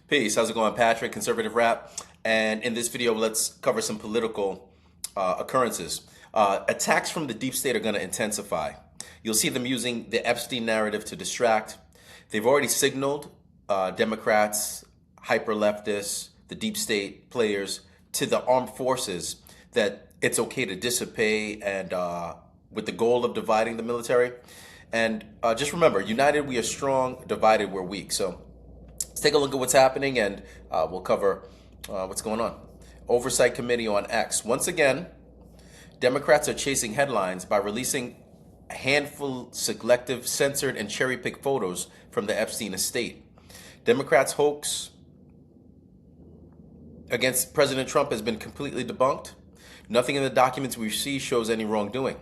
Peace. How's it going, Patrick? Conservative Rap. And in this video, let's cover some political occurrences. Attacks from the deep state are going to intensify. You'll see them using the Epstein narrative to distract. They've already signaled Democrats, hyper leftists, the deep state players to the armed forces that it's okay to dissipate and with the goal of dividing the military. And just remember, united we are strong, divided we're weak. So let's take a look at what's happening, and we'll cover what's going on. Oversight Committee on X. Once again, Democrats are chasing headlines by releasing a handful selective, censored, and cherry-picked photos from the Epstein estate. Democrats' hoax against President Trump has been completely debunked. Nothing in the documents we see shows any wrongdoing.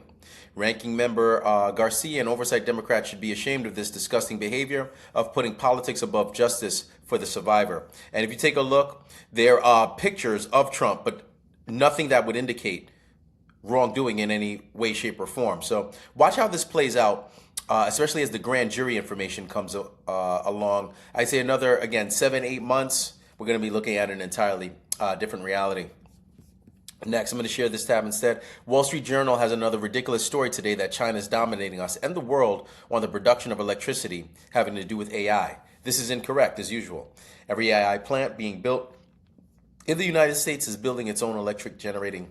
Ranking Member Garcia and Oversight Democrats should be ashamed of this disgusting behavior of putting politics above justice for the survivor. And if you take a look, there are pictures of Trump, but nothing that would indicate wrongdoing in any way, shape, or form. So watch how this plays out, especially as the grand jury information comes along. I say another, again, 7-8 months, we're going to be looking at an entirely different reality. Next, I'm going to share this tab instead. Wall Street Journal has another ridiculous story today that China is dominating us and the world on the production of electricity having to do with AI. This is incorrect, as usual. Every AI plant being built in the United States is building its own electric generating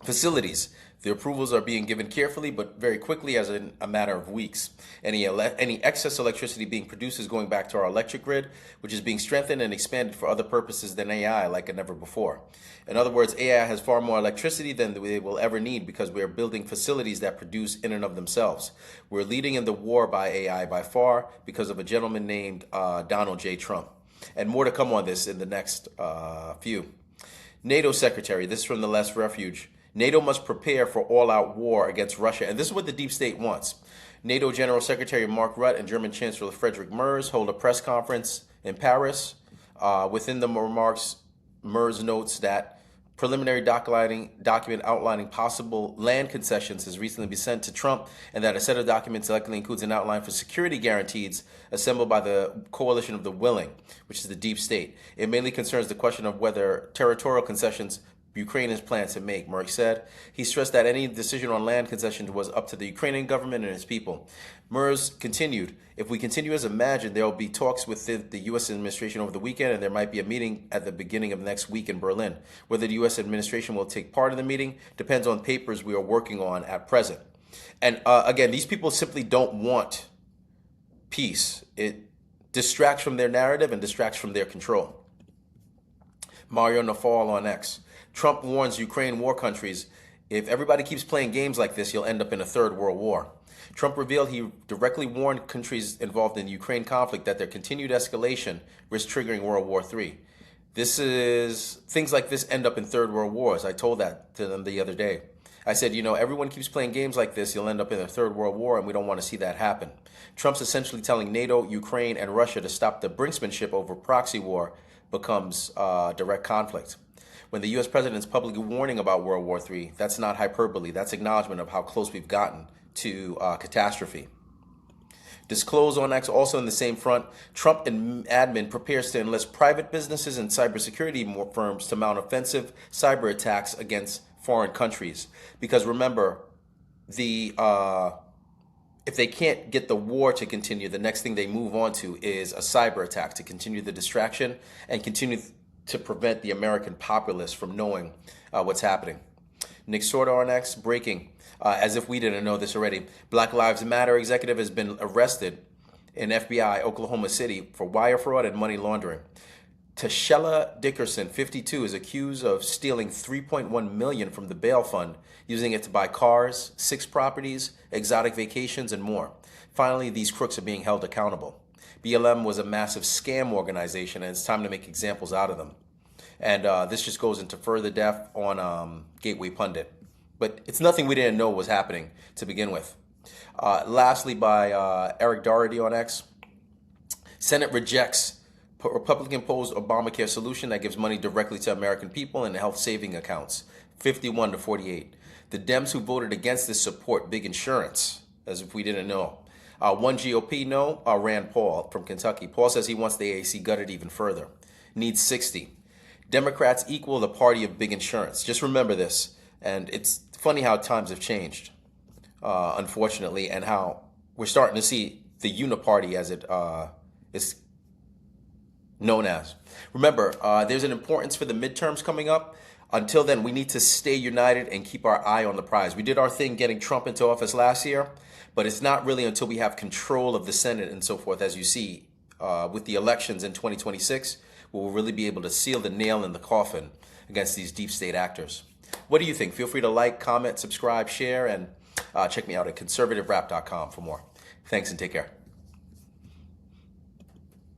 facilities. The approvals are being given carefully, but very quickly, as in a matter of weeks. Any excess electricity being produced is going back to our electric grid, which is being strengthened and expanded for other purposes than AI, like never before. In other words, AI has far more electricity than they will ever need because we are building facilities that produce in and of themselves. We're leading in the war by AI by far because of a gentleman named Donald J. Trump. And more to come on this in the next few. NATO Secretary, this is from the Last Refuge. NATO must prepare for all-out war against Russia, and this is what the deep state wants. NATO General Secretary Mark Rutte and German Chancellor Friedrich Merz hold a press conference in Paris. Within the remarks, Merz notes that preliminary document outlining possible land concessions has recently been sent to Trump, and that a set of documents likely includes an outline for security guarantees assembled by the coalition of the willing, which is the deep state. It mainly concerns the question of whether territorial concessions Ukraine plans to make, Merck said. He stressed that any decision on land concessions was up to the Ukrainian government and its people. Merz continued, if we continue as imagined, there will be talks with the U.S. administration over the weekend, and there might be a meeting at the beginning of next week in Berlin. Whether the U.S. administration will take part in the meeting depends on papers we are working on at present. And again, these people simply don't want peace. It distracts from their narrative and distracts from their control. Mario Nafal on X. Trump warns Ukraine war countries, if everybody keeps playing games like this, you'll end up in a third world war. Trump revealed he directly warned countries involved in the Ukraine conflict that their continued escalation risks triggering World War III. Things like this end up in third world wars. I told that to them the other day. I said, everyone keeps playing games like this, you'll end up in a third world war, and we don't want to see that happen. Trump's essentially telling NATO, Ukraine, and Russia to stop the brinksmanship over proxy war becomes direct conflict. When the U.S. president is publicly warning about World War III, that's not hyperbole. That's acknowledgement of how close we've gotten to catastrophe. Disclose on X, also in the same front, Trump and admin prepares to enlist private businesses and cybersecurity firms to mount offensive cyber attacks against foreign countries. Because remember, if they can't get the war to continue, the next thing they move on to is a cyber attack to continue the distraction and continue to prevent the American populace from knowing what's happening. Nick Sorda on X, breaking, as if we didn't know this already. Black Lives Matter executive has been arrested in FBI, Oklahoma City, for wire fraud and money laundering. Tashella Dickerson, 52, is accused of stealing $3.1 million from the bail fund, using it to buy cars, 6 properties, exotic vacations, and more. Finally, these crooks are being held accountable. BLM was a massive scam organization, and it's time to make examples out of them. And this just goes into further depth on Gateway Pundit. But it's nothing we didn't know was happening to begin with. Lastly, by Eric Doherty on X, Senate rejects Republican-posed Obamacare solution that gives money directly to American people in health saving accounts, 51-48. The Dems who voted against this support big insurance, as if we didn't know. One GOP no, Rand Paul from Kentucky. Paul says he wants the AAC gutted even further. Needs 60. Democrats equal the party of big insurance. Just remember this. And it's funny how times have changed, unfortunately, and how we're starting to see the uniparty as it is known as. Remember, there's an importance for the midterms coming up. Until then, we need to stay united and keep our eye on the prize. We did our thing getting Trump into office last year, but it's not really until we have control of the Senate and so forth, as you see with the elections in 2026, where we'll really be able to seal the nail in the coffin against these deep state actors. What do you think? Feel free to like, comment, subscribe, share, and check me out at ConservativeRap.com for more. Thanks and take care.